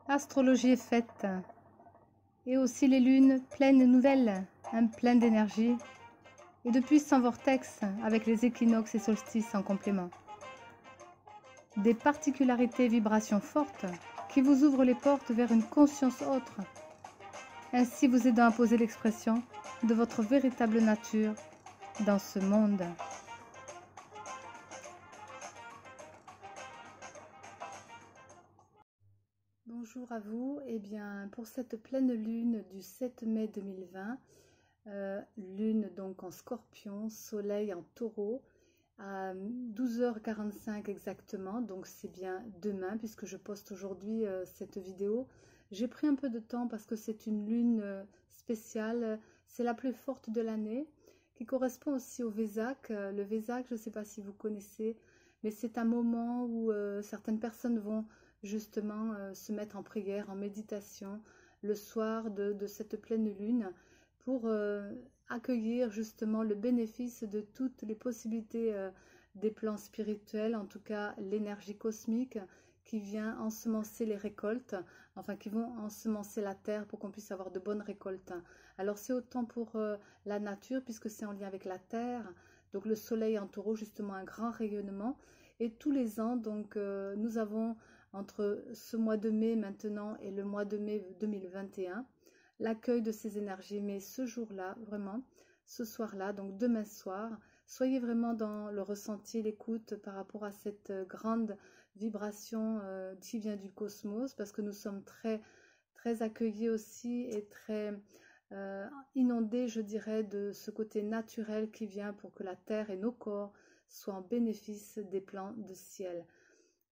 Astrologie est faite. Et aussi les lunes pleines nouvelles, pleines d'énergie. Et de puissants vortex avec les équinoxes et solstices en complément. Des particularités et vibrations fortes qui vous ouvrent les portes vers une conscience autre, ainsi vous aidant à poser l'expression de votre véritable nature dans ce monde. Bonjour à vous, et bien pour cette pleine lune du 7 mai 2020, lune donc en Scorpion, soleil en Taureau, à 12h45 exactement, donc c'est bien demain puisque je poste aujourd'hui cette vidéo. J'ai pris un peu de temps parce que c'est une lune spéciale, c'est la plus forte de l'année, qui correspond aussi au Vesak. Le Vesak, je ne sais pas si vous connaissez, mais c'est un moment où certaines personnes vont justement se mettre en prière, en méditation, le soir de cette pleine lune, pour accueillir justement le bénéfice de toutes les possibilités des plans spirituels, en tout cas l'énergie cosmique qui vient ensemencer les récoltes, enfin qui vont ensemencer la terre pour qu'on puisse avoir de bonnes récoltes. Alors c'est autant pour la nature puisque c'est en lien avec la terre, donc le soleil en Taureau justement un grand rayonnement, et tous les ans donc nous avons entre ce mois de mai maintenant et le mois de mai 2021 l'accueil de ces énergies. Mais ce jour-là, vraiment, ce soir-là, donc demain soir, soyez vraiment dans le ressenti, l'écoute par rapport à cette grande vibration qui vient du cosmos, parce que nous sommes très, très accueillis aussi et très inondés, je dirais, de ce côté naturel qui vient pour que la terre et nos corps soient en bénéfice des plans de ciel.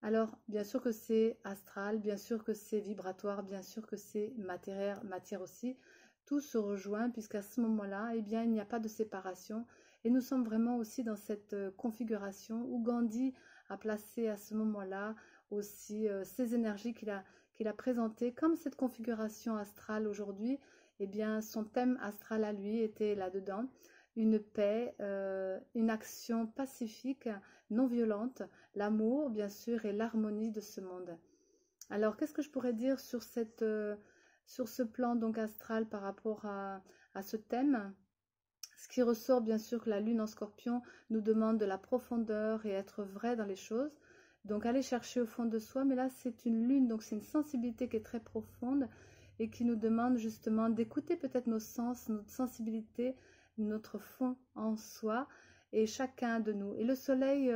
Alors, bien sûr que c'est astral, bien sûr que c'est vibratoire, bien sûr que c'est matière aussi. Tout se rejoint puisqu'à ce moment-là, eh bien, il n'y a pas de séparation. Et nous sommes vraiment aussi dans cette configuration où Gandhi a placé à ce moment-là aussi ces énergies qu'il a présentées comme cette configuration astrale aujourd'hui. Eh bien, son thème astral à lui était là-dedans. Une paix, une action pacifique, non violente, l'amour bien sûr et l'harmonie de ce monde. Alors qu'est-ce que je pourrais dire sur ce plan donc astral par rapport à ce thème? Ce qui ressort bien sûr que la lune en Scorpion nous demande de la profondeur et être vrai dans les choses. Donc aller chercher au fond de soi, mais là c'est une lune, donc c'est une sensibilité qui est très profonde et qui nous demande justement d'écouter peut-être nos sens, notre sensibilité, notre fond en soi et chacun de nous. Et le soleil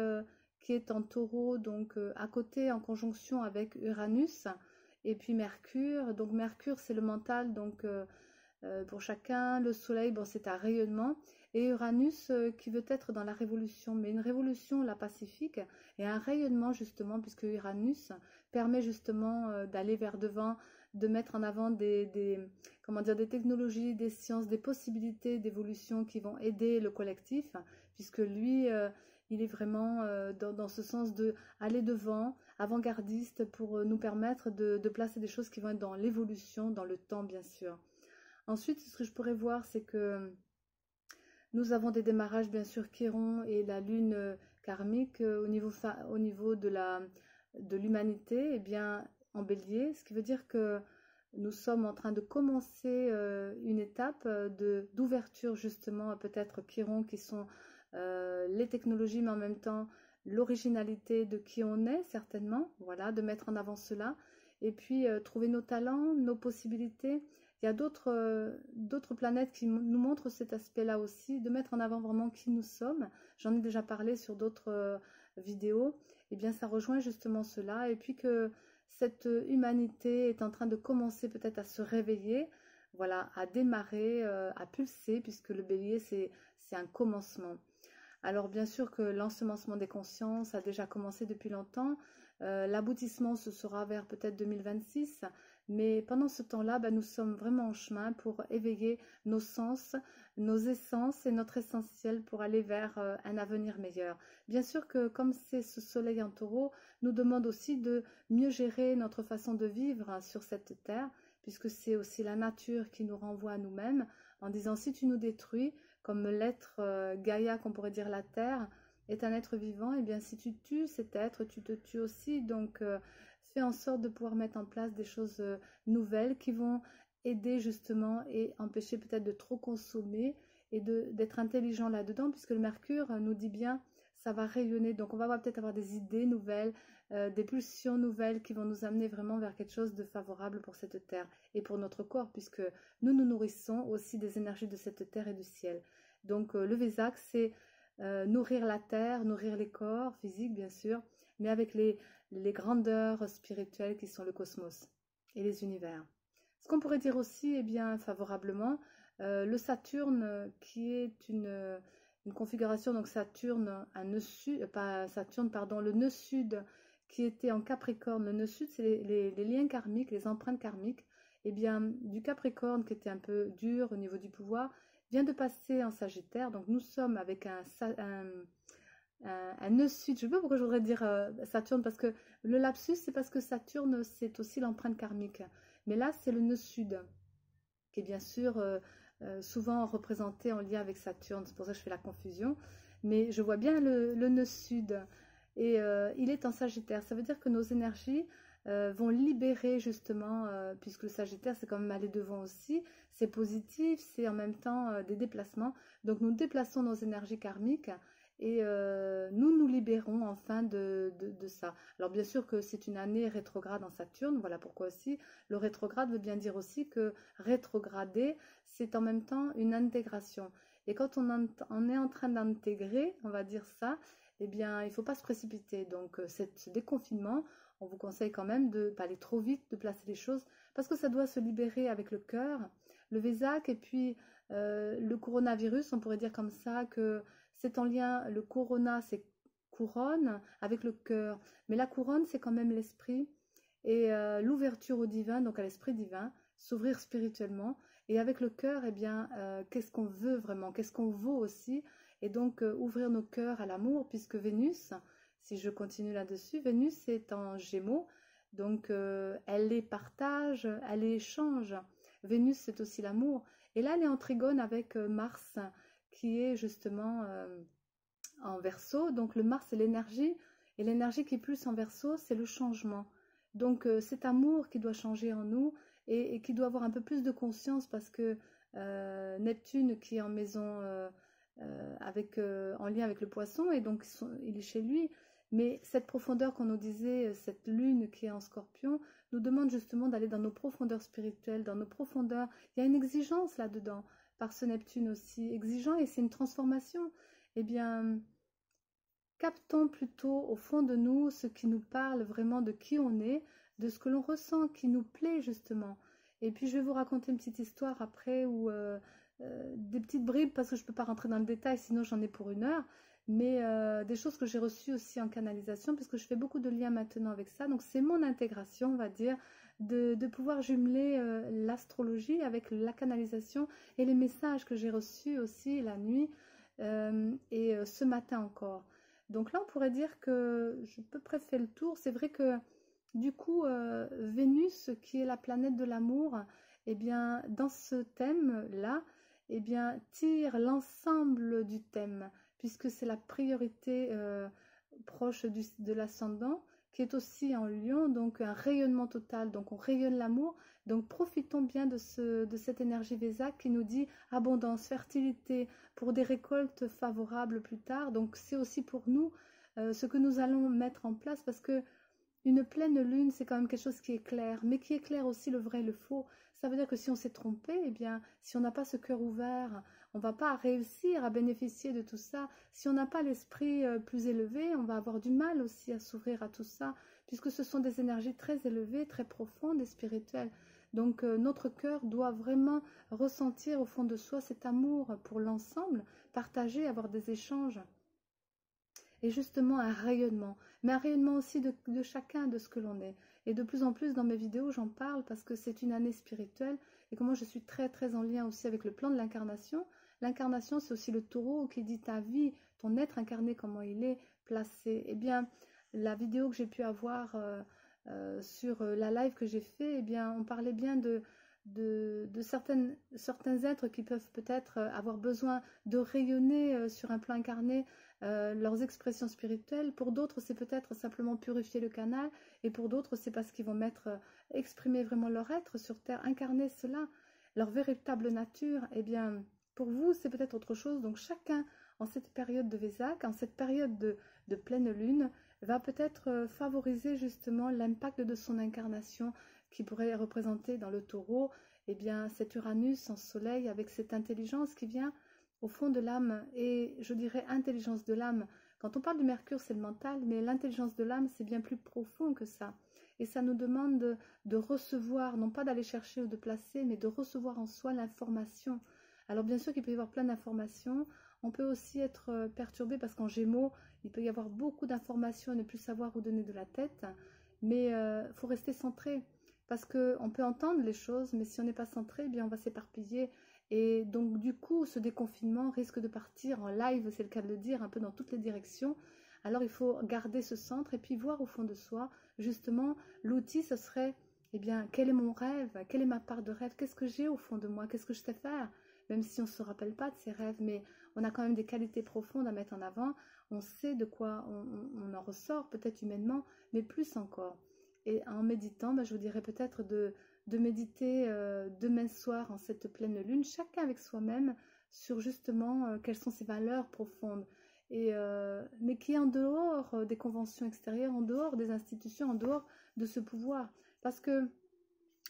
qui est en Taureau, donc à côté en conjonction avec Uranus et puis Mercure. Donc Mercure c'est le mental, donc pour chacun, le soleil, bon, c'est un rayonnement, et Uranus qui veut être dans la révolution, mais une révolution, la pacifique, et un rayonnement justement, puisque Uranus permet justement d'aller vers devant, de mettre en avant comment dire, des technologies, des sciences, des possibilités d'évolution qui vont aider le collectif, puisque lui, il est vraiment dans ce sens de aller devant, avant-gardiste, pour nous permettre de placer des choses qui vont être dans l'évolution, dans le temps bien sûr. Ensuite, ce que je pourrais voir, c'est que nous avons des démarrages, bien sûr, Chiron et la lune karmique au niveau de l'humanité, eh bien, en bélier, ce qui veut dire que nous sommes en train de commencer une étape d'ouverture, justement, peut-être Chiron, qui sont les technologies, mais en même temps l'originalité de qui on est, certainement, voilà, de mettre en avant cela, et puis trouver nos talents, nos possibilités. Il y a d'autres planètes qui nous montrent cet aspect-là aussi, de mettre en avant vraiment qui nous sommes. J'en ai déjà parlé sur d'autres vidéos. Eh bien, ça rejoint justement cela. Et puis que cette humanité est en train de commencer peut-être à se réveiller, voilà, à démarrer, à pulser, puisque le bélier, c'est un commencement. Alors bien sûr que l'ensemencement des consciences a déjà commencé depuis longtemps. L'aboutissement ce sera vers peut-être 2026, mais pendant ce temps-là, nous sommes vraiment en chemin pour éveiller nos sens, nos essences et notre essentiel pour aller vers un avenir meilleur. Bien sûr que comme c'est ce soleil en Taureau, nous demande aussi de mieux gérer notre façon de vivre sur cette terre, puisque c'est aussi la nature qui nous renvoie à nous-mêmes en disant si tu nous détruis, comme l'être Gaïa, qu'on pourrait dire la terre, est un être vivant, et bien si tu tues cet être, tu te tues aussi. Donc fait en sorte de pouvoir mettre en place des choses nouvelles qui vont aider justement et empêcher peut-être de trop consommer et d'être intelligent là-dedans, puisque le Mercure nous dit bien ça va rayonner. Donc on va peut-être avoir des idées nouvelles, des pulsions nouvelles qui vont nous amener vraiment vers quelque chose de favorable pour cette terre et pour notre corps, puisque nous nous nourrissons aussi des énergies de cette terre et du ciel. Donc le Vésac, c'est nourrir la terre, nourrir les corps physiques bien sûr, mais avec les grandeurs spirituelles qui sont le cosmos et les univers. Ce qu'on pourrait dire aussi, eh bien, favorablement, le Saturne qui est une configuration, donc Saturne, un nœud sud, pas Saturne, pardon, le nœud sud qui était en Capricorne. Le nœud sud, c'est les liens karmiques, les empreintes karmiques. Eh bien, du Capricorne qui était un peu dur au niveau du pouvoir, vient de passer en Sagittaire. Donc nous sommes avec un nœud sud. Je ne sais pas pourquoi je voudrais dire Saturne, parce que le lapsus, c'est parce que Saturne, c'est aussi l'empreinte karmique. Mais là, c'est le nœud sud, qui est bien sûr souvent représenté en lien avec Saturne. C'est pour ça que je fais la confusion. Mais je vois bien le nœud sud. Et il est en Sagittaire. Ça veut dire que nos énergies vont libérer justement, puisque le Sagittaire, c'est quand même aller devant aussi. C'est positif, c'est en même temps des déplacements. Donc nous déplaçons nos énergies karmiques et nous libérons enfin de ça. Alors bien sûr que c'est une année rétrograde en Saturne, voilà pourquoi aussi. Le rétrograde veut bien dire aussi que rétrograder, c'est en même temps une intégration. Et quand on est en train d'intégrer, on va dire ça, eh bien il ne faut pas se précipiter. Donc ce déconfinement, on vous conseille quand même de ne pas aller trop vite, de placer les choses, parce que ça doit se libérer avec le cœur, le Vésac, et puis le coronavirus, on pourrait dire comme ça que c'est en lien, le corona c'est couronne avec le cœur, mais la couronne c'est quand même l'esprit et l'ouverture au divin, donc à l'esprit divin, s'ouvrir spirituellement, et avec le cœur, eh bien qu'est-ce qu'on veut vraiment, qu'est-ce qu'on vaut aussi, et donc ouvrir nos cœurs à l'amour, puisque Vénus, si je continue là-dessus, Vénus est en Gémeaux, donc elle est partage, elle est échange. Vénus c'est aussi l'amour, et là elle est en trigone avec Mars, qui est justement en Verseau. Donc le Mars c'est l'énergie, et l'énergie qui est plus en Verseau c'est le changement. Donc cet amour qui doit changer en nous, et qui doit avoir un peu plus de conscience, parce que Neptune qui est en maison en lien avec le poisson, et donc il est chez lui, mais cette profondeur qu'on nous disait, cette lune qui est en Scorpion, nous demande justement d'aller dans nos profondeurs spirituelles, dans nos profondeurs. Il y a une exigence là-dedans, par ce Neptune aussi, exigeant, et c'est une transformation. Eh bien, captons plutôt au fond de nous ce qui nous parle vraiment de qui on est, de ce que l'on ressent, qui nous plaît justement. Et puis je vais vous raconter une petite histoire après, ou des petites bribes, parce que je ne peux pas rentrer dans le détail, sinon j'en ai pour 1 heure, mais des choses que j'ai reçues aussi en canalisation, parce que je fais beaucoup de liens maintenant avec ça. Donc c'est mon intégration, on va dire, de pouvoir jumeler l'astrologie avec la canalisation et les messages que j'ai reçus aussi la nuit et ce matin encore. Donc là on pourrait dire que je peux préférer le tour. C'est vrai que du coup Vénus, qui est la planète de l'amour, eh bien dans ce thème là, eh bien tire l'ensemble du thème, puisque c'est la priorité proche de l'ascendant, qui est aussi en Lion, donc un rayonnement total, donc on rayonne l'amour. Donc profitons bien de cette énergie Vésac qui nous dit abondance, fertilité, pour des récoltes favorables plus tard. Donc c'est aussi pour nous ce que nous allons mettre en place, parce que une pleine lune, c'est quand même quelque chose qui éclaire, mais qui éclaire aussi le vrai et le faux. Ça veut dire que si on s'est trompé, eh bien, si on n'a pas ce cœur ouvert, on ne va pas réussir à bénéficier de tout ça. Si on n'a pas l'esprit plus élevé, on va avoir du mal aussi à s'ouvrir à tout ça, puisque ce sont des énergies très élevées, très profondes et spirituelles. Donc notre cœur doit vraiment ressentir au fond de soi cet amour pour l'ensemble, partager, avoir des échanges. Et justement un rayonnement, mais un rayonnement aussi de chacun, de ce que l'on est. Et de plus en plus dans mes vidéos, j'en parle parce que c'est une année spirituelle, et que moi je suis très très en lien aussi avec le plan de l'incarnation. L'incarnation, c'est aussi le taureau qui dit ta vie, ton être incarné, comment il est placé. Eh bien, la vidéo que j'ai pu avoir sur la live que j'ai fait, eh bien, on parlait bien de certains êtres qui peuvent peut-être avoir besoin de rayonner sur un plan incarné leurs expressions spirituelles. Pour d'autres, c'est peut-être simplement purifier le canal, et pour d'autres, c'est parce qu'ils vont exprimer vraiment leur être sur Terre, incarner cela, leur véritable nature. Eh bien, pour vous, c'est peut-être autre chose. Donc chacun, en cette période de Vésac, en cette période de pleine lune, va peut-être favoriser justement l'impact de son incarnation qui pourrait représenter dans le taureau, eh bien, cet Uranus en soleil avec cette intelligence qui vient au fond de l'âme. Et je dirais intelligence de l'âme. Quand on parle du Mercure, c'est le mental, mais l'intelligence de l'âme, c'est bien plus profond que ça. Et ça nous demande de recevoir, non pas d'aller chercher ou de placer, mais de recevoir en soi l'information. Alors bien sûr qu'il peut y avoir plein d'informations. On peut aussi être perturbé parce qu'en Gémeaux, il peut y avoir beaucoup d'informations et ne plus savoir où donner de la tête. Mais il faut rester centré. Parce qu'on peut entendre les choses, mais si on n'est pas centré, eh bien on va s'éparpiller. Et donc du coup, ce déconfinement risque de partir en live, c'est le cas de le dire, un peu dans toutes les directions. Alors il faut garder ce centre et puis voir au fond de soi. Justement, l'outil, ce serait, eh bien, quel est mon rêve? Quelle est ma part de rêve? Qu'est-ce que j'ai au fond de moi? Qu'est-ce que je sais faire? Même si on ne se rappelle pas de ses rêves, mais on a quand même des qualités profondes à mettre en avant. On sait de quoi on en ressort, peut-être humainement, mais plus encore. Et en méditant, je vous dirais peut-être de méditer demain soir en cette pleine lune, chacun avec soi-même, sur justement quelles sont ses valeurs profondes. Mais qui est en dehors des conventions extérieures, en dehors des institutions, en dehors de ce pouvoir. Parce que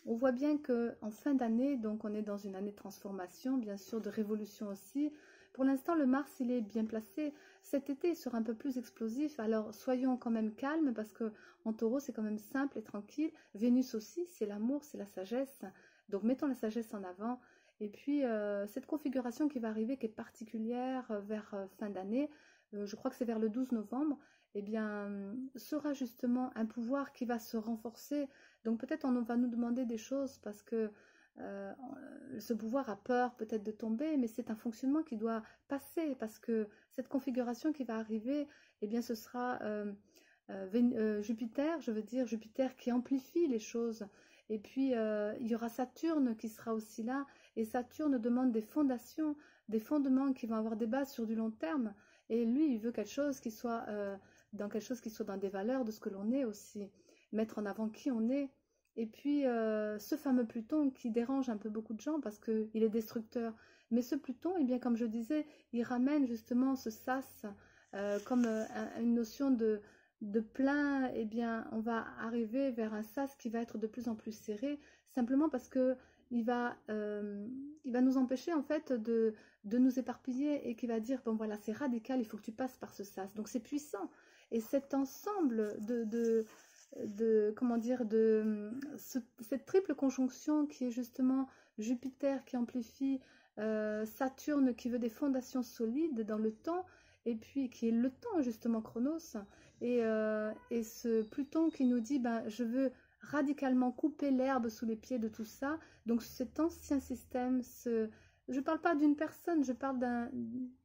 on voit bien qu'en fin d'année, donc on est dans une année de transformation, bien sûr, de révolution aussi. Pour l'instant, le Mars, il est bien placé. Cet été, il sera un peu plus explosif. Alors, soyons quand même calmes parce que en Taureau, c'est quand même simple et tranquille. Vénus aussi, c'est l'amour, c'est la sagesse. Donc, mettons la sagesse en avant. Et puis, cette configuration qui va arriver, qui est particulière vers fin d'année, je crois que c'est vers le 12 novembre, eh bien, sera justement un pouvoir qui va se renforcer. Donc peut-être on va nous demander des choses parce que ce pouvoir a peur peut-être de tomber, mais c'est un fonctionnement qui doit passer parce que cette configuration qui va arriver, eh bien ce sera Jupiter, je veux dire Jupiter qui amplifie les choses. Et puis il y aura Saturne qui sera aussi là, et Saturne demande des fondations, des fondements qui vont avoir des bases sur du long terme. Et lui, il veut quelque chose qui soit dans quelque chose qui soit dans des valeurs de ce que l'on est aussi, mettre en avant qui on est. Et puis ce fameux Pluton qui dérange un peu beaucoup de gens parce qu'il est destructeur. Mais ce Pluton, eh bien, comme je disais, il ramène justement ce sas comme une notion de plein. Eh bien, on va arriver vers un sas qui va être de plus en plus serré, simplement parce que il va nous empêcher en fait de nous éparpiller et qui va dire, bon voilà, c'est radical, il faut que tu passes par ce sas. Donc c'est puissant. Et cet ensemble comment dire, cette triple conjonction qui est justement Jupiter qui amplifie, Saturne qui veut des fondations solides dans le temps, et puis qui est le temps justement Chronos, et ce Pluton qui nous dit, je veux radicalement couper l'herbe sous les pieds de tout ça. Donc cet ancien système, je ne parle pas d'une personne, je parle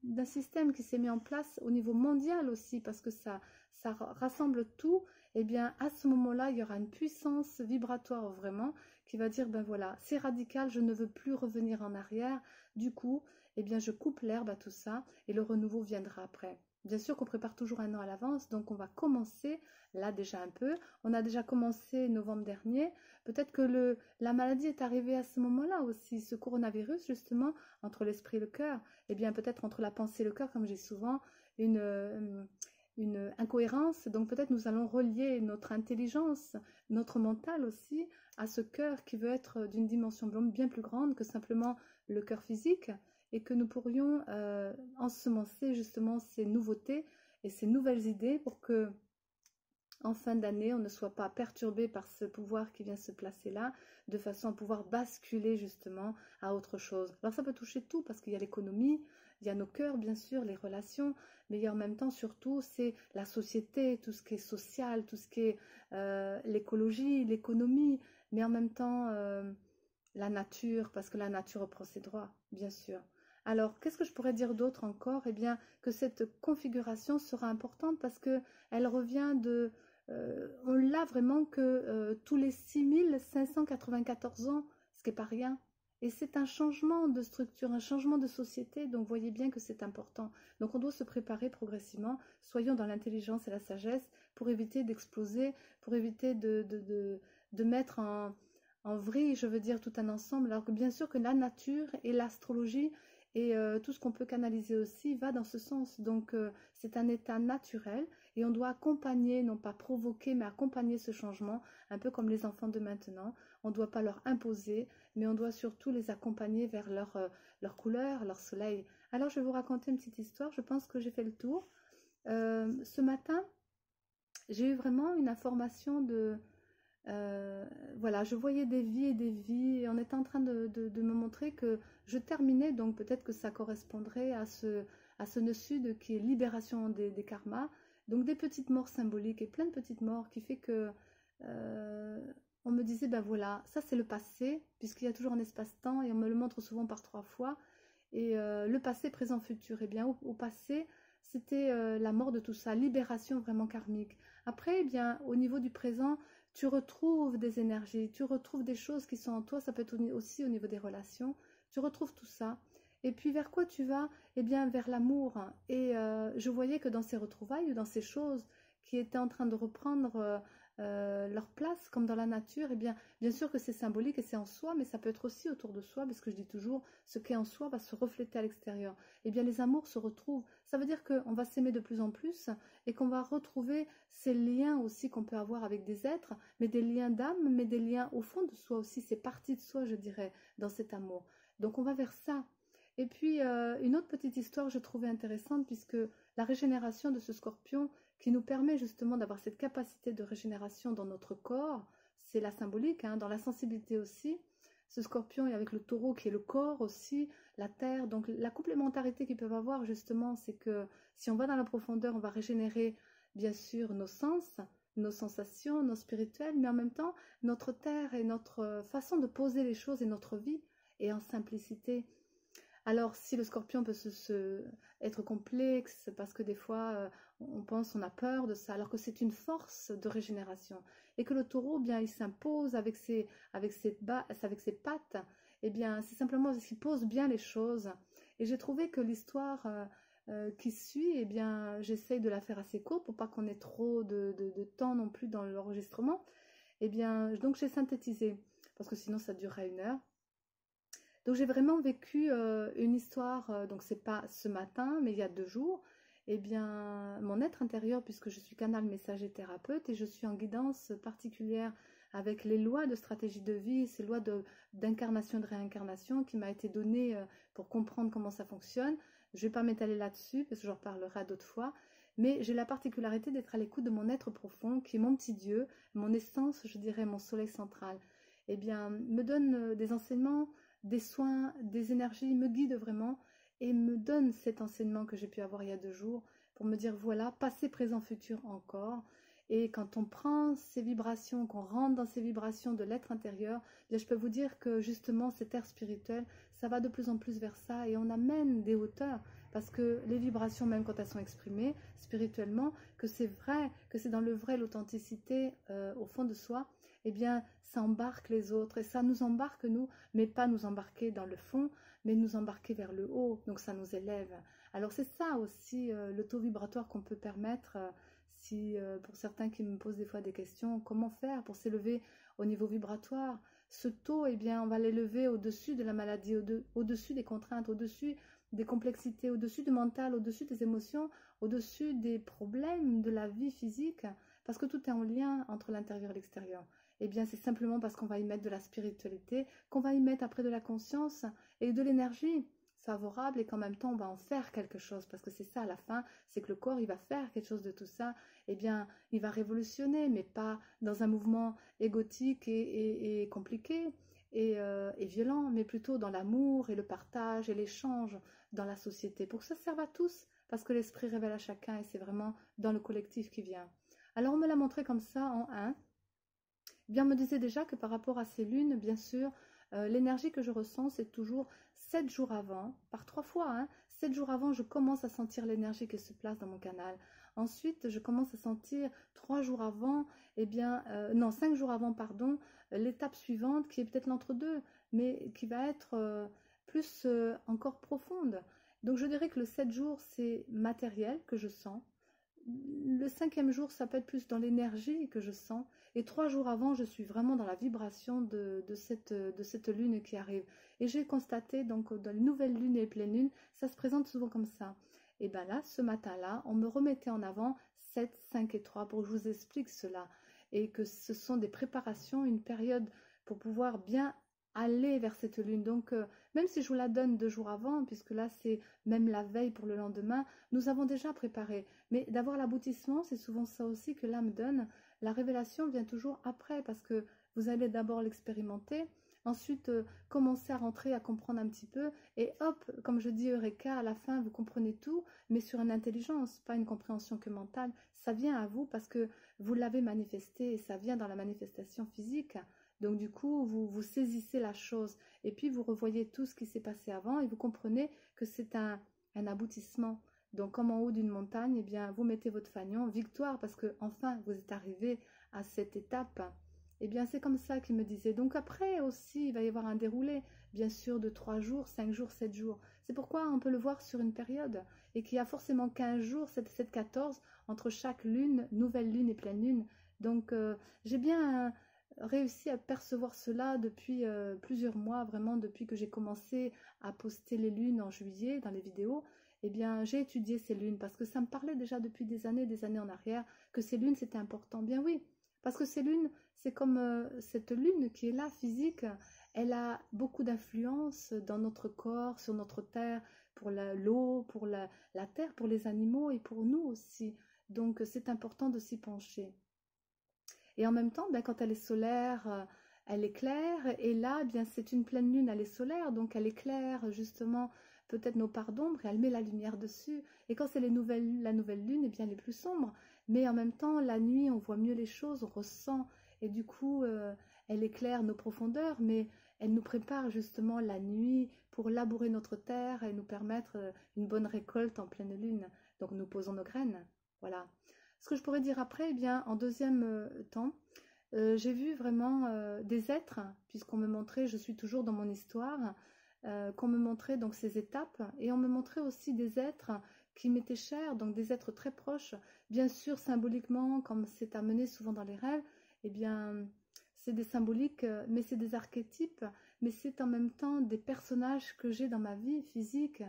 d'un système qui s'est mis en place au niveau mondial aussi, parce que ça rassemble tout. Eh bien, à ce moment-là, il y aura une puissance vibratoire vraiment qui va dire, ben voilà, c'est radical, je ne veux plus revenir en arrière. Du coup, eh bien, je coupe l'herbe à tout ça et le renouveau viendra après. Bien sûr qu'on prépare toujours un an à l'avance, donc on va commencer là déjà un peu. On a déjà commencé novembre dernier. Peut-être que la maladie est arrivée à ce moment-là aussi, ce coronavirus justement, entre l'esprit et le cœur. Eh bien, peut-être entre la pensée et le cœur, comme j'ai souvent, une incohérence. Donc peut-être nous allons relier notre intelligence, notre mental aussi, à ce cœur qui veut être d'une dimension bien plus grande que simplement le cœur physique, et que nous pourrions ensemencer justement ces nouveautés et ces nouvelles idées pour que en fin d'année, on ne soit pas perturbé par ce pouvoir qui vient se placer là, de façon à pouvoir basculer justement à autre chose. Alors ça peut toucher tout, parce qu'il y a l'économie, il y a nos cœurs bien sûr, les relations, mais il y a en même temps surtout c'est la société, tout ce qui est social, tout ce qui est l'écologie, l'économie, mais en même temps la nature, parce que la nature reprend ses droits, bien sûr. Alors, qu'est-ce que je pourrais dire d'autre encore? Eh bien, que cette configuration sera importante parce qu'elle revient de... on l'a vraiment que tous les 6594 ans, ce qui n'est pas rien. Et c'est un changement de structure, un changement de société, donc voyez bien que c'est important. Donc on doit se préparer progressivement, soyons dans l'intelligence et la sagesse pour éviter d'exploser, pour éviter de mettre en vrille, je veux dire, tout un ensemble, alors que bien sûr que la nature et l'astrologie et tout ce qu'on peut canaliser aussi va dans ce sens. Donc c'est un état naturel et on doit accompagner, non pas provoquer, mais accompagner ce changement, un peu comme les enfants de maintenant. On ne doit pas leur imposer, mais on doit surtout les accompagner vers leur couleur, leur soleil. Alors je vais vous raconter une petite histoire, je pense que j'ai fait le tour. Ce matin, j'ai eu vraiment une information de... voilà, je voyais des vies et des vies et on était en train de me montrer que je terminais, donc peut-être que ça correspondrait à ce nœud sud qui est libération des karmas, donc des petites morts symboliques et plein de petites morts qui fait que on me disait, ben voilà, ça c'est le passé, puisqu'il y a toujours un espace-temps et on me le montre souvent par 3 fois, et le passé, présent, futur, et bien au passé, c'était la mort de tout ça, libération vraiment karmique. Après, eh bien, au niveau du présent, tu retrouves des énergies, tu retrouves des choses qui sont en toi, ça peut être aussi au niveau des relations, tu retrouves tout ça. Et puis vers quoi tu vas? Eh bien vers l'amour. Et je voyais que dans ces retrouvailles, dans ces choses qui étaient en train de reprendre leur place, comme dans la nature, eh bien sûr que c'est symbolique et c'est en soi, mais ça peut être aussi autour de soi, parce que je dis toujours, ce qui est en soi va se refléter à l'extérieur. Eh bien les amours se retrouvent. Ça veut dire qu'on va s'aimer de plus en plus et qu'on va retrouver ces liens aussi qu'on peut avoir avec des êtres, mais des liens d'âme, mais des liens au fond de soi aussi, c'est partie de soi, je dirais, dans cet amour. Donc on va vers ça. Et puis une autre petite histoire je trouvais intéressante, puisque la régénération de ce scorpion qui nous permet justement d'avoir cette capacité de régénération dans notre corps, c'est la symbolique, hein, dans la sensibilité aussi. Ce scorpion est avec le taureau qui est le corps aussi, la terre. Donc la complémentarité qu'ils peuvent avoir justement, c'est que si on va dans la profondeur, on va régénérer bien sûr nos sens, nos sensations, nos spirituels, mais en même temps notre terre et notre façon de poser les choses et notre vie est en simplicité. Alors, si le scorpion peut être complexe, parce que des fois, on pense, on a peur de ça, alors que c'est une force de régénération. Et que le taureau, eh bien, il s'impose avec ses pattes, eh bien, c'est simplement parce qu'il pose bien les choses. Et j'ai trouvé que l'histoire qui suit, eh bien, j'essaye de la faire assez courte pour pas qu'on ait trop de temps non plus dans l'enregistrement. Eh bien, donc j'ai synthétisé, parce que sinon ça durerait 1 heure. Donc j'ai vraiment vécu une histoire, donc c'est pas ce matin, mais il y a 2 jours. Eh bien, mon être intérieur, puisque je suis canal messager thérapeute et je suis en guidance particulière avec les lois de stratégie de vie, ces lois d'incarnation et de réincarnation qui m'a été donnée pour comprendre comment ça fonctionne. Je ne vais pas m'étaler là-dessus parce que j'en reparlerai d'autres fois. Mais j'ai la particularité d'être à l'écoute de mon être profond, qui est mon petit Dieu, mon essence, je dirais mon soleil central. Eh bien, me donne des enseignements, des soins, des énergies, me guide vraiment et me donne cet enseignement que j'ai pu avoir il y a 2 jours pour me dire voilà, passé, présent, futur encore. Et quand on prend ces vibrations, qu'on rentre dans ces vibrations de l'être intérieur, bien, je peux vous dire que justement cet air spirituel, ça va de plus en plus vers ça et on amène des hauteurs parce que les vibrations, même quand elles sont exprimées spirituellement, que c'est vrai, que c'est dans le vrai, l'authenticité au fond de soi, eh bien ça embarque les autres et ça nous embarque nous, mais pas nous embarquer dans le fond, mais nous embarquer vers le haut, donc ça nous élève. Alors c'est ça aussi le taux vibratoire qu'on peut permettre, si pour certains qui me posent des fois des questions, comment faire pour s'élever au niveau vibratoire? Ce taux, eh bien on va l'élever au-dessus de la maladie, au-dessus des contraintes, au-dessus des complexités, au-dessus du mental, au-dessus des émotions, au-dessus des problèmes de la vie physique, parce que tout est en lien entre l'intérieur et l'extérieur. Eh bien, c'est simplement parce qu'on va y mettre de la spiritualité, qu'on va y mettre après de la conscience et de l'énergie favorable et qu'en même temps, on va en faire quelque chose. Parce que c'est ça, à la fin, c'est que le corps, il va faire quelque chose de tout ça. Eh bien, il va révolutionner, mais pas dans un mouvement égotique et compliqué et violent, mais plutôt dans l'amour et le partage et l'échange dans la société, pour que ça serve à tous, parce que l'esprit révèle à chacun et c'est vraiment dans le collectif qui vient. Alors, on me l'a montré comme ça en 1. Bien, on me disait déjà que par rapport à ces lunes, bien sûr, l'énergie que je ressens, c'est toujours 7 jours avant, par 3 fois, hein, 7 jours avant, je commence à sentir l'énergie qui se place dans mon canal. Ensuite, je commence à sentir 3 jours avant, eh bien, non, 5 jours avant, pardon, l'étape suivante qui est peut-être l'entre-deux, mais qui va être plus encore profonde. Donc je dirais que le 7 jours, c'est matériel que je sens. Le 5e jour, ça peut être plus dans l'énergie que je sens. Et 3 jours avant, je suis vraiment dans la vibration de cette lune qui arrive. Et j'ai constaté, donc, dans les nouvelles lunes et les pleines lunes, ça se présente souvent comme ça. Et bien là, ce matin-là, on me remettait en avant 7, 5 et 3 pour que je vous explique cela. Et que ce sont des préparations, une période pour pouvoir bien aller vers cette lune. Donc, même si je vous la donne 2 jours avant, puisque là, c'est même la veille pour le lendemain, nous avons déjà préparé. Mais d'avoir l'aboutissement, c'est souvent ça aussi que l'âme donne. La révélation vient toujours après, parce que vous allez d'abord l'expérimenter, ensuite commencer à rentrer, à comprendre un petit peu, et hop, comme je dis Eureka, à la fin, vous comprenez tout, mais sur une intelligence, pas une compréhension que mentale. Ça vient à vous parce que vous l'avez manifesté, et ça vient dans la manifestation physique. Donc du coup, vous saisissez la chose, et puis vous revoyez tout ce qui s'est passé avant, et vous comprenez que c'est un aboutissement. Donc comme en haut d'une montagne, eh bien, vous mettez votre fanion, victoire, parce que enfin vous êtes arrivé à cette étape. Eh bien, c'est comme ça qu'il me disait. Donc après aussi, il va y avoir un déroulé, bien sûr, de 3 jours, 5 jours, 7 jours. C'est pourquoi on peut le voir sur une période, et qu'il y a forcément 15 jours, 7, 14, entre chaque lune, nouvelle lune et pleine lune. Donc j'ai bien réussi à percevoir cela depuis plusieurs mois, vraiment depuis que j'ai commencé à poster les lunes en juillet dans les vidéos. Eh bien, j'ai étudié ces lunes parce que ça me parlait déjà depuis des années en arrière que ces lunes c'était important. Bien oui, parce que ces lunes, c'est comme cette lune qui est là, physique, elle a beaucoup d'influence dans notre corps, sur notre terre, pour l'eau, pour la terre, pour les animaux et pour nous aussi. Donc, c'est important de s'y pencher. Et en même temps, ben, quand elle est solaire, elle éclaire. Et là, bien, c'est une pleine lune, elle est solaire, donc elle éclaire justement peut-être nos parts d'ombre et elle met la lumière dessus. Et quand c'est la nouvelle lune, eh bien, elle est plus sombre. Mais en même temps, la nuit, on voit mieux les choses, on ressent. Et du coup, elle éclaire nos profondeurs, mais elle nous prépare justement la nuit pour labourer notre terre et nous permettre une bonne récolte en pleine lune. Donc nous posons nos graines. Voilà. Ce que je pourrais dire après, eh bien, en deuxième temps, j'ai vu vraiment des êtres, puisqu'on me montrait, je suis toujours dans mon histoire, qu'on me montrait donc ces étapes, et on me montrait aussi des êtres qui m'étaient chers, donc des êtres très proches, bien sûr symboliquement, comme c'est amené souvent dans les rêves, eh bien, c'est des symboliques, mais c'est des archétypes, mais c'est en même temps des personnages que j'ai dans ma vie physique,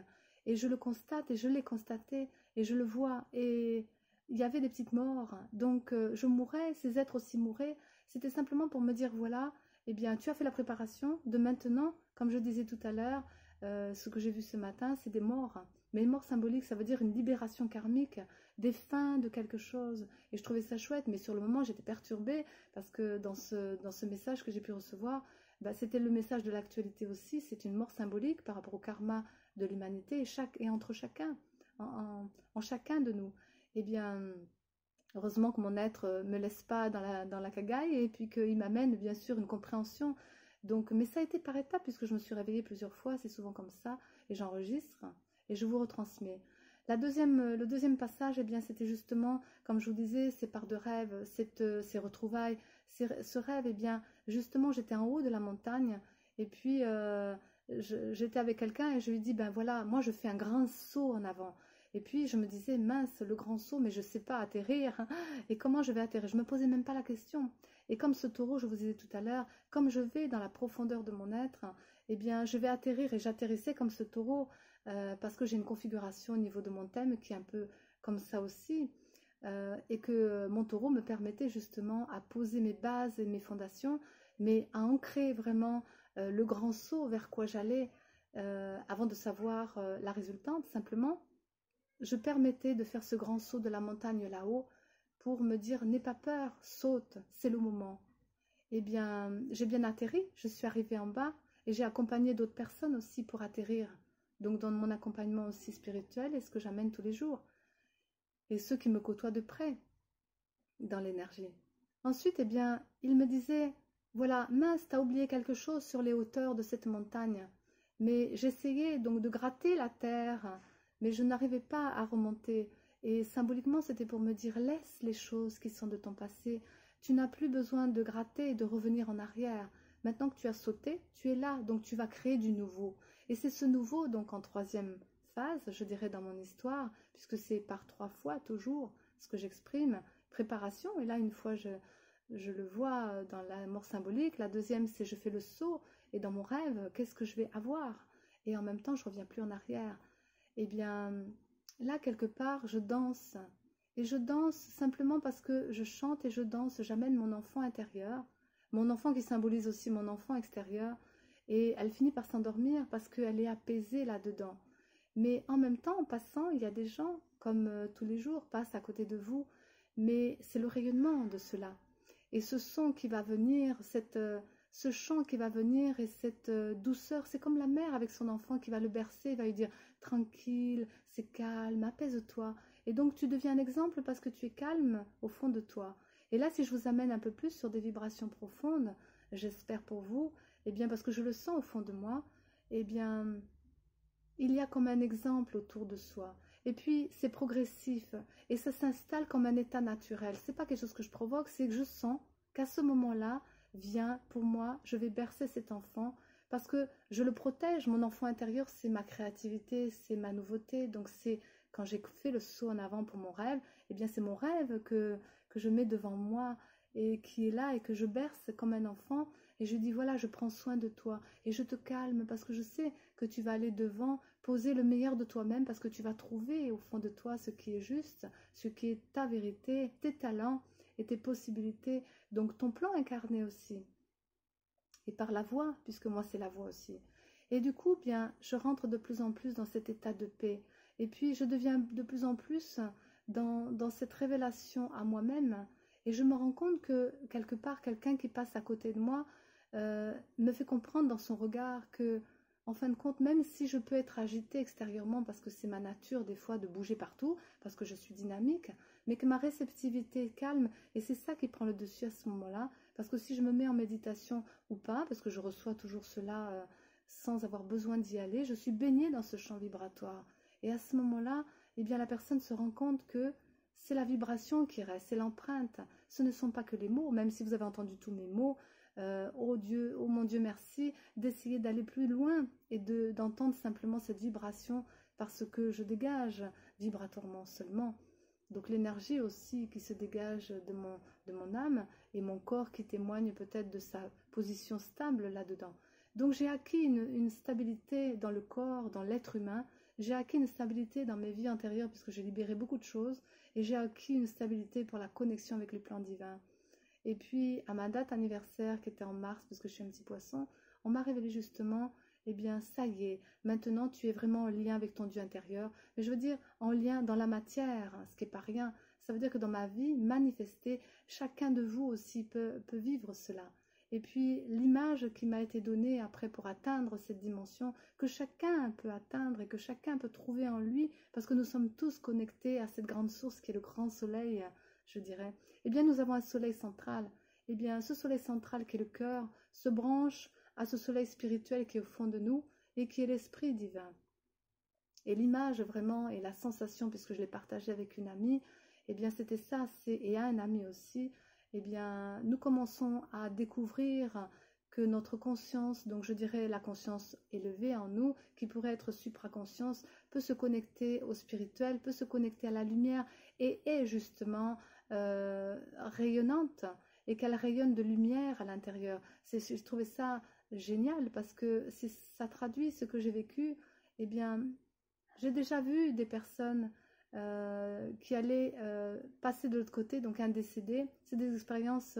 et je le constate, et je l'ai constaté, et je le vois, et il y avait des petites morts, donc je mourais, ces êtres aussi mouraient. C'était simplement pour me dire, voilà, eh bien, tu as fait la préparation de maintenant, comme je disais tout à l'heure, ce que j'ai vu ce matin, c'est des morts. Mais une mort symbolique, ça veut dire une libération karmique, des fins de quelque chose. Et je trouvais ça chouette, mais sur le moment, j'étais perturbée, parce que dans ce message que j'ai pu recevoir, bah, c'était le message de l'actualité aussi, c'est une mort symbolique par rapport au karma de l'humanité et entre chacun, en chacun de nous. Eh bien, heureusement que mon être me laisse pas dans la cagaille et puis qu'il m'amène bien sûr une compréhension. Donc, mais ça a été par étapes puisque je me suis réveillée plusieurs fois, c'est souvent comme ça, et j'enregistre et je vous retransmets. Le deuxième passage, eh bien, c'était justement, comme je vous disais, ces parts de rêve, ces retrouvailles, ce rêve, eh bien, justement, j'étais en haut de la montagne et puis j'étais avec quelqu'un et je lui dis, ben voilà, moi je fais un grand saut en avant. Et puis je me disais, mince, le grand saut, mais je ne sais pas atterrir. Et comment je vais atterrir? Je ne me posais même pas la question. Et comme ce taureau, je vous disais tout à l'heure, comme je vais dans la profondeur de mon être, eh bien je vais atterrir et j'atterrissais comme ce taureau parce que j'ai une configuration au niveau de mon thème qui est un peu comme ça aussi. Et que mon taureau me permettait justement à poser mes bases et mes fondations, mais à ancrer vraiment le grand saut vers quoi j'allais avant de savoir la résultante simplement. Je permettais de faire ce grand saut de la montagne là-haut pour me dire, n'aie pas peur, saute, c'est le moment. Eh bien, j'ai bien atterri, je suis arrivée en bas et j'ai accompagné d'autres personnes aussi pour atterrir. Donc dans mon accompagnement aussi spirituel et ce que j'amène tous les jours. Et ceux qui me côtoient de près dans l'énergie. Ensuite, eh bien, il me disait, voilà, mince, t'as oublié quelque chose sur les hauteurs de cette montagne. Mais j'essayais donc de gratter la terre, mais je n'arrivais pas à remonter. Et symboliquement, c'était pour me dire, laisse les choses qui sont de ton passé, Tu n'as plus besoin de gratter et de revenir en arrière. Maintenant que tu as sauté, tu es là, donc tu vas créer du nouveau. Et c'est ce nouveau, donc en troisième phase, je dirais dans mon histoire, puisque c'est par 3 fois toujours ce que j'exprime, préparation, et là une fois je le vois dans la mort symbolique, la deuxième c'est je fais le saut, et dans mon rêve, qu'est-ce que je vais avoir? Et en même temps, je ne reviens plus en arrière. Eh bien, là, quelque part, je danse. Et je danse simplement parce que je chante et je danse. J'amène mon enfant intérieur, mon enfant qui symbolise aussi mon enfant extérieur. Et elle finit par s'endormir parce qu'elle est apaisée là-dedans. Mais en même temps, en passant, il y a des gens, comme tous les jours, passent à côté de vous. Mais c'est le rayonnement de cela. Et ce son qui va venir, ce chant qui va venir et cette douceur, c'est comme la mère avec son enfant qui va le bercer, va lui dire « Tranquille, c'est calme, apaise-toi ». Et donc tu deviens un exemple parce que tu es calme au fond de toi. Et là, si je vous amène un peu plus sur des vibrations profondes, j'espère pour vous, eh bien parce que je le sens au fond de moi, eh bien il y a comme un exemple autour de soi. Et puis c'est progressif et ça s'installe comme un état naturel. C'est pas quelque chose que je provoque, c'est que je sens qu'à ce moment-là vient pour moi, je vais bercer cet enfant parce que je le protège. Mon enfant intérieur, c'est ma créativité, c'est ma nouveauté. Donc c'est quand j'ai fait le saut en avant pour mon rêve, eh bien c'est mon rêve que je mets devant moi et qui est là et que je berce comme un enfant. Et je dis voilà, je prends soin de toi et je te calme parce que je sais que tu vas aller devant, poser le meilleur de toi-même parce que tu vas trouver au fond de toi ce qui est juste, ce qui est ta vérité, tes talents et tes possibilités, donc ton plan incarné aussi. Et par la voix, puisque moi c'est la voix aussi. Et du coup, bien, je rentre de plus en plus dans cet état de paix. Et puis je deviens de plus en plus dans cette révélation à moi-même. Et je me rends compte que quelque part, quelqu'un qui passe à côté de moi me fait comprendre dans son regard que, en fin de compte, même si je peux être agitée extérieurement, parce que c'est ma nature des fois de bouger partout, parce que je suis dynamique, mais que ma réceptivité est calme, et c'est ça qui prend le dessus à ce moment-là, parce que si je me mets en méditation ou pas, parce que je reçois toujours cela sans avoir besoin d'y aller, je suis baignée dans ce champ vibratoire. Et à ce moment-là, eh bien, la personne se rend compte que c'est la vibration qui reste, c'est l'empreinte. Ce ne sont pas que les mots, même si vous avez entendu tous mes mots. Oh Dieu, oh mon Dieu, merci, d'essayer d'aller plus loin et d'entendre simplement cette vibration parce que je dégage vibratoirement seulement. Donc l'énergie aussi qui se dégage de mon âme et mon corps qui témoigne peut-être de sa position stable là-dedans. Donc j'ai acquis une stabilité dans le corps, dans l'être humain. J'ai acquis une stabilité dans mes vies antérieures puisque j'ai libéré beaucoup de choses et j'ai acquis une stabilité pour la connexion avec les plans divins. Et puis à ma date anniversaire qui était en mars parce que je suis un petit poisson, on m'a révélé justement, eh bien ça y est, maintenant tu es vraiment en lien avec ton Dieu intérieur. Mais je veux dire en lien dans la matière, ce qui n'est pas rien. Ça veut dire que dans ma vie manifestée, chacun de vous aussi peut vivre cela. Et puis l'image qui m'a été donnée après pour atteindre cette dimension, que chacun peut atteindre et que chacun peut trouver en lui, parce que nous sommes tous connectés à cette grande source qui est le grand soleil, je dirais. Eh bien nous avons un soleil central. Eh bien ce soleil central qui est le cœur se branche à ce soleil spirituel qui est au fond de nous et qui est l'esprit divin. Et l'image vraiment et la sensation, puisque je l'ai partagée avec une amie, eh bien c'était ça, et un ami aussi, eh bien nous commençons à découvrir que notre conscience, donc je dirais la conscience élevée en nous, qui pourrait être supraconscience, peut se connecter au spirituel, peut se connecter à la lumière et est justement rayonnante et qu'elle rayonne de lumière à l'intérieur. Je trouvais ça génial parce que ça traduit ce que j'ai vécu. Eh bien, j'ai déjà vu des personnes qui allaient passer de l'autre côté, donc un décédé. C'est des expériences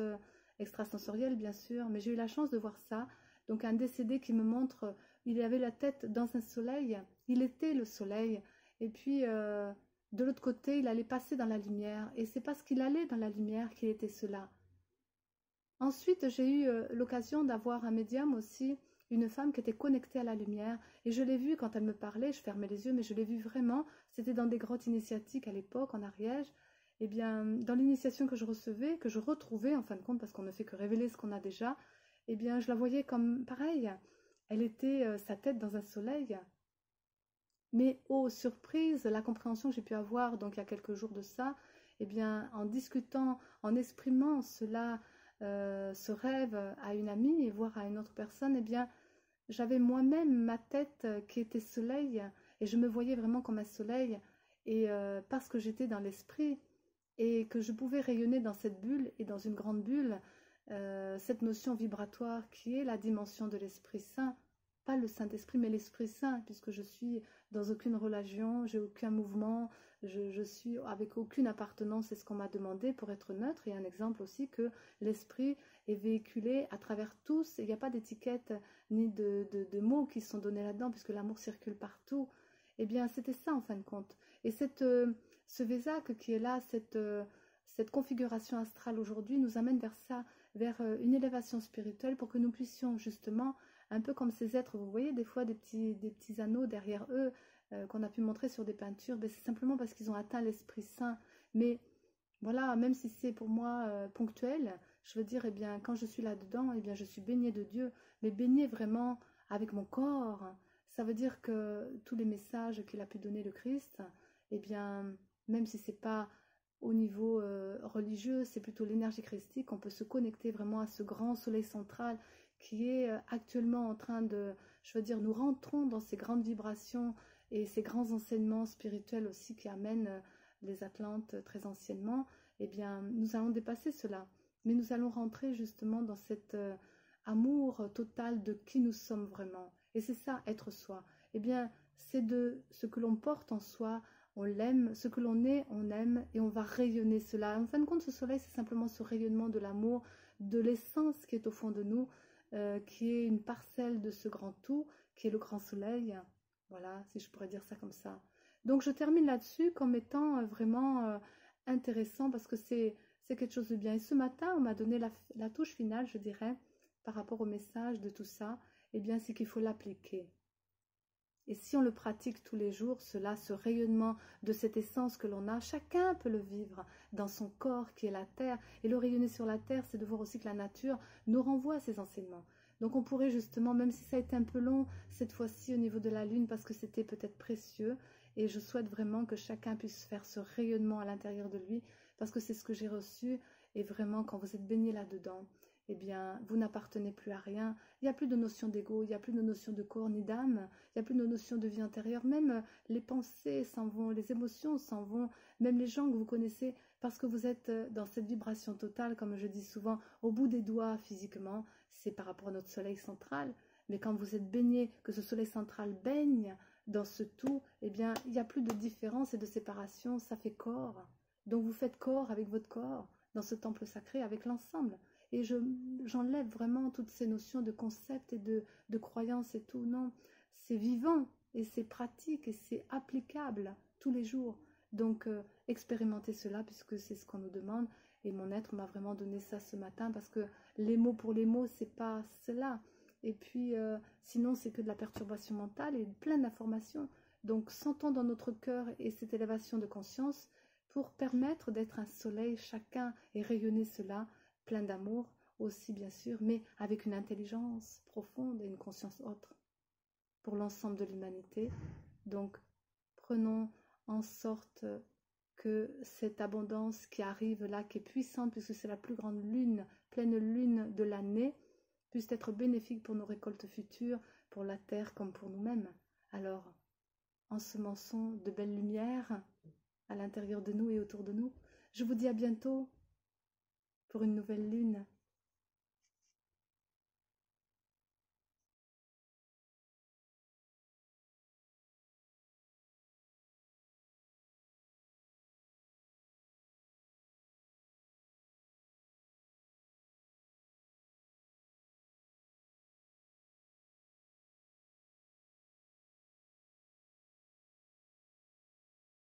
extrasensorielles, bien sûr, mais j'ai eu la chance de voir ça. Donc un décédé qui me montre, il avait la tête dans un soleil, il était le soleil, et puis de l'autre côté, il allait passer dans la lumière, et c'est parce qu'il allait dans la lumière qu'il était cela. Ensuite, j'ai eu l'occasion d'avoir un médium aussi, une femme qui était connectée à la lumière, et je l'ai vue quand elle me parlait, je fermais les yeux, mais je l'ai vue vraiment, c'était dans des grottes initiatiques à l'époque, en Ariège. Eh bien, dans l'initiation que je recevais, que je retrouvais en fin de compte, parce qu'on ne fait que révéler ce qu'on a déjà, eh bien, je la voyais comme pareil, elle était sa tête dans un soleil. Mais oh, surprise, la compréhension que j'ai pu avoir, donc il y a quelques jours de ça, eh bien, en discutant, en exprimant cela, ce rêve à une amie et voire à une autre personne, eh bien, j'avais moi-même ma tête qui était soleil et je me voyais vraiment comme un soleil et parce que j'étais dans l'esprit et que je pouvais rayonner dans cette bulle et dans une grande bulle, cette notion vibratoire qui est la dimension de l'Esprit Saint, pas le Saint-Esprit mais l'Esprit Saint, puisque je suis dans aucune religion, j'ai aucun mouvement, je suis avec aucune appartenance, c'est ce qu'on m'a demandé pour être neutre, et un exemple aussi que l'Esprit est véhiculé à travers tous, et il n'y a pas d'étiquette ni de mots qui sont donnés là-dedans, puisque l'amour circule partout. Eh bien, c'était ça en fin de compte. Et ce Vésac qui est là, cette configuration astrale aujourd'hui nous amène vers ça, vers une élévation spirituelle pour que nous puissions justement, un peu comme ces êtres, vous voyez des fois des petits anneaux derrière eux qu'on a pu montrer sur des peintures, ben, c'est simplement parce qu'ils ont atteint l'Esprit Saint. Mais voilà, même si c'est pour moi ponctuel, je veux dire, eh bien, quand je suis là-dedans, eh bien, je suis baignée de Dieu, mais baignée vraiment avec mon corps. Ça veut dire que tous les messages qu'il a pu donner le Christ, eh bien, même si c'est pas au niveau religieux, c'est plutôt l'énergie christique, on peut se connecter vraiment à ce grand soleil central qui est actuellement en train de, je veux dire, nous rentrons dans ces grandes vibrations et ces grands enseignements spirituels aussi qui amènent les Atlantes très anciennement, eh bien, nous allons dépasser cela. Mais nous allons rentrer justement dans cet amour total de qui nous sommes vraiment. Et c'est ça, être soi. Eh bien, c'est de ce que l'on porte en soi, on l'aime, ce que l'on est, on aime, et on va rayonner cela. En fin de compte, ce soleil, c'est simplement ce rayonnement de l'amour, de l'essence qui est au fond de nous, qui est une parcelle de ce grand tout, qui est le grand soleil. Voilà, si je pourrais dire ça comme ça. Donc, je termine là-dessus comme étant vraiment intéressant parce que c'est quelque chose de bien. Et ce matin, on m'a donné la touche finale, je dirais, par rapport au message de tout ça, eh bien, c'est qu'il faut l'appliquer. Et si on le pratique tous les jours, cela, ce rayonnement de cette essence que l'on a, chacun peut le vivre dans son corps qui est la terre. Et le rayonner sur la terre, c'est de voir aussi que la nature nous renvoie à ces enseignements. Donc on pourrait justement, même si ça a été un peu long cette fois-ci au niveau de la lune, parce que c'était peut-être précieux, et je souhaite vraiment que chacun puisse faire ce rayonnement à l'intérieur de lui, parce que c'est ce que j'ai reçu, et vraiment quand vous êtes baigné là-dedans, eh bien, vous n'appartenez plus à rien. Il n'y a plus de notion d'ego, il n'y a plus de notion de corps ni d'âme, il n'y a plus de notion de vie intérieure. Même les pensées s'en vont, les émotions s'en vont, même les gens que vous connaissez, parce que vous êtes dans cette vibration totale, comme je dis souvent, au bout des doigts physiquement, c'est par rapport à notre soleil central. Mais quand vous êtes baigné, que ce soleil central baigne dans ce tout, eh bien, il n'y a plus de différence et de séparation, ça fait corps. Donc vous faites corps avec votre corps, dans ce temple sacré, avec l'ensemble. Et j'enlève vraiment toutes ces notions de concepts et de croyances et tout. Non, c'est vivant et c'est pratique et c'est applicable tous les jours. Donc, expérimentez cela puisque c'est ce qu'on nous demande. Et mon être m'a vraiment donné ça ce matin parce que les mots pour les mots, c'est pas cela. Et puis, sinon, c'est que de la perturbation mentale et plein d'informations. Donc, sentons dans notre cœur et cette élévation de conscience pour permettre d'être un soleil chacun et rayonner cela plein d'amour aussi bien sûr, mais avec une intelligence profonde et une conscience autre pour l'ensemble de l'humanité. Donc, prenons en sorte que cette abondance qui arrive là, qui est puissante, puisque c'est la plus grande lune, pleine lune de l'année, puisse être bénéfique pour nos récoltes futures, pour la terre comme pour nous-mêmes. Alors, ensemençons de belles lumières à l'intérieur de nous et autour de nous. Je vous dis à bientôt pour une nouvelle lune.